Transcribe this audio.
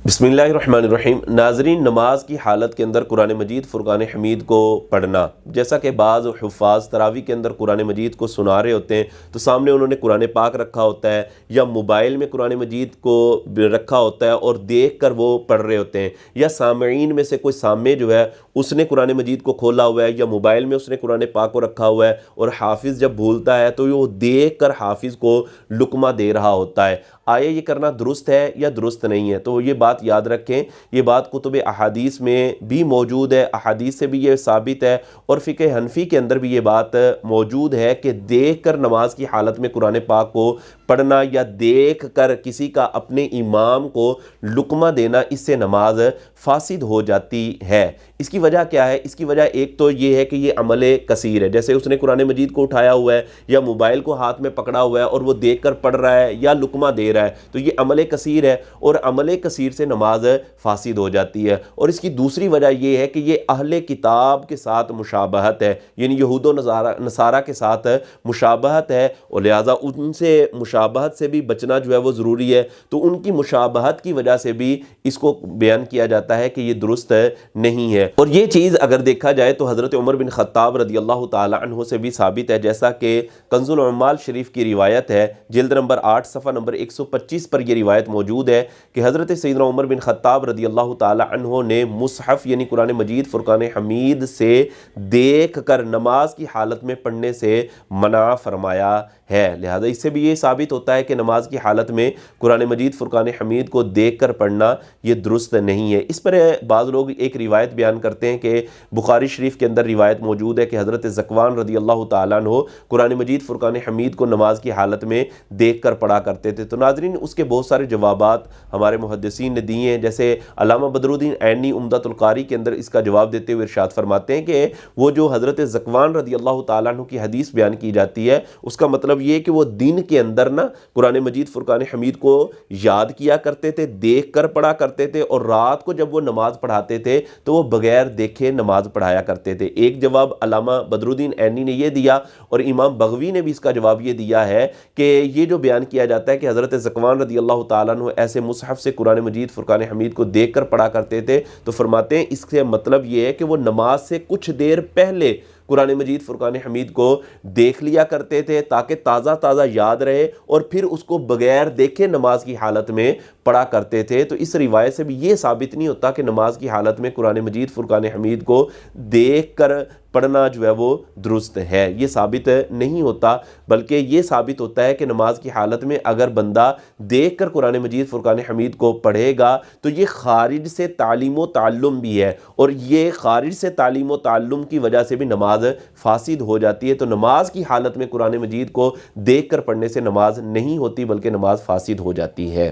बिस्मिल्लाहिर्रहमानिर्रहीम। नाज़रीन, नमाज की हालत के अंदर कुरान मजीद फ़ुरक़ान हमीद को पढ़ना, जैसा कि बाज़ हुफ़ाज़ तरावी के अंदर कुरान मजीद को सुना रहे होते हैं तो सामने उन्होंने कुरान पाक रखा होता है या मोबाइल में कुरान मजीद को रखा होता है और देख कर वो पढ़ रहे होते हैं, या सामईन में से कोई सामे जो है उसने कुरान मजीद को खोला हुआ है या मोबाइल में उसने कुरान पाक को रखा हुआ है और हाफिज़ जब भूलता है तो वो देख कर हाफिज़ को लुकमा दे रहा होता है। आया ये करना दुरुस्त है या दुरुस्त नहीं है? तो ये बात याद रखें, ये बात कुतुब अहादीस में भी मौजूद है, अहादीस से भी ये साबित है और फ़िक़्ह हनफ़ी के अंदर भी ये बात मौजूद है कि देख कर नमाज की हालत में कुरान पाक को पढ़ना या देख कर किसी का अपने इमाम को लुकमा देना, इससे नमाज फासिद हो जाती है। इसकी वजह क्या है? इसकी वजह एक तो ये है कि ये अमल कसीर है, जैसे उसने कुरान मजीद को उठाया हुआ है या मोबाइल को हाथ में पकड़ा हुआ है और वो देख कर पढ़ रहा है या लुकमा दे रहा है, तो ये अमल कसीर है और अमल कसीर से नमाज फासिद हो जाती है। और इसकी दूसरी वजह यह है कि ये अहले किताब के साथ मुशाबहत है, यानी यहूद नसारा के साथ मुशाबहत है और लिहाजा उनसे मुशाबहत से भी बचना जो है वो ज़रूरी है। तो उनकी मुशाबहत की वजह से भी इसको बयान किया जाता है कि ये दुरुस्त नहीं है। और ये चीज़ अगर देखा जाए तो हज़रत उमर बिन ख़त्ताब रदियल्लाहु ताला अन्हु से भी साबित है, जैसा कि कंजुल उम्माल शरीफ की रिवायत है, जिल्द नंबर 8 सफ़ा नंबर 125 पर यह रिवायत मौजूद है कि हज़रत सैयदना उमर बिन ख़त्ताब रदियल्लाहु ताला अन्हु ने मुसहफ़ यानी कुरान मजीद फ़ुरक़ान हमीद से देख कर नमाज की हालत में पढ़ने से मना फरमाया है। लिहाजा इससे भी ये साबित होता है कि नमाज की हालत में कुरान मजीद फ़ुरक़ान हमीद को देख कर पढ़ना ये दुरुस्त नहीं है। इस पर बाज़ लोग एक रिवायत बयान करते हैं कि बुखारी शरीफ के अंदर रिवायत मौजूद है कि हज़रत ज़कवान रदियल्लाहु ताला अन्हु कुरान मजीद फ़ुरक़ान हमीद को नमाज की हालत में देख कर पढ़ा करते थे। तो नाज़रीन, उसके बहुत सारे जवाबात हमारे मुहद्दिसीन ने दिए हैं, जैसे अल्लामा बदरुद्दीन ऐनी उम्दतुल कारी के अंदर इसका जवाब देते हुए इरशाद फरमाते हैं कि वो जो हज़रत ज़कवान रदियल्लाहु ताला अन्हु की हदीस बयान की जाती है उसका मतलब ये कि वो दिन के अंदर ना कुरान मजीद फ़ुरक़ान हमीद को याद किया करते थे, देख कर पढ़ा करते थे, और रात को जब वो नमाज पढ़ाते थे तो वो बगैर देखे नमाज पढ़ाया करते थे। एक जवाब अल्लामा बदरुद्दीन ऐनी ने यह दिया और इमाम बगवी ने भी इसका जवाब ये दिया है कि ये जो बयान किया जाता है कि हज़रत ज़कवान रदियल्लाहु ताला अन्हु ऐसे मुसहफ़ से कुरान मजीद फ़ुरक़ान हमीद को देख कर पढ़ा करते थे, तो फरमाते हैं इससे मतलब ये है कि वो नमाज से कुछ देर पहले कुरान मजीद फ़ुरक़ान हमीद को देख लिया करते थे ताकि ताज़ा ताज़ा याद रहे और फिर उसको बगैर देखे नमाज की हालत में पढ़ा करते थे। तो इस रिवायत से भी ये साबित नहीं होता कि नमाज की हालत में कुरान मजीद फ़ुरक़ान हमीद को देख कर पढ़ना जो है वो दुरुस्त है, ये साबित नहीं होता, बल्कि ये साबित होता है कि नमाज की हालत में अगर बंदा देख कर कुरान मजीद फ़ुरक़ान हमीद को पढ़ेगा तो ये खारिज से तालीम व ताल्लुम भी है, और ये खारिज से तालीम व ताल्लुम की वजह से भी नमाज फासिद हो जाती है। तो नमाज की हालत में कुरान मजीद को देख कर पढ़ने से नमाज नहीं होती बल्कि नमाज फासिद हो जाती है।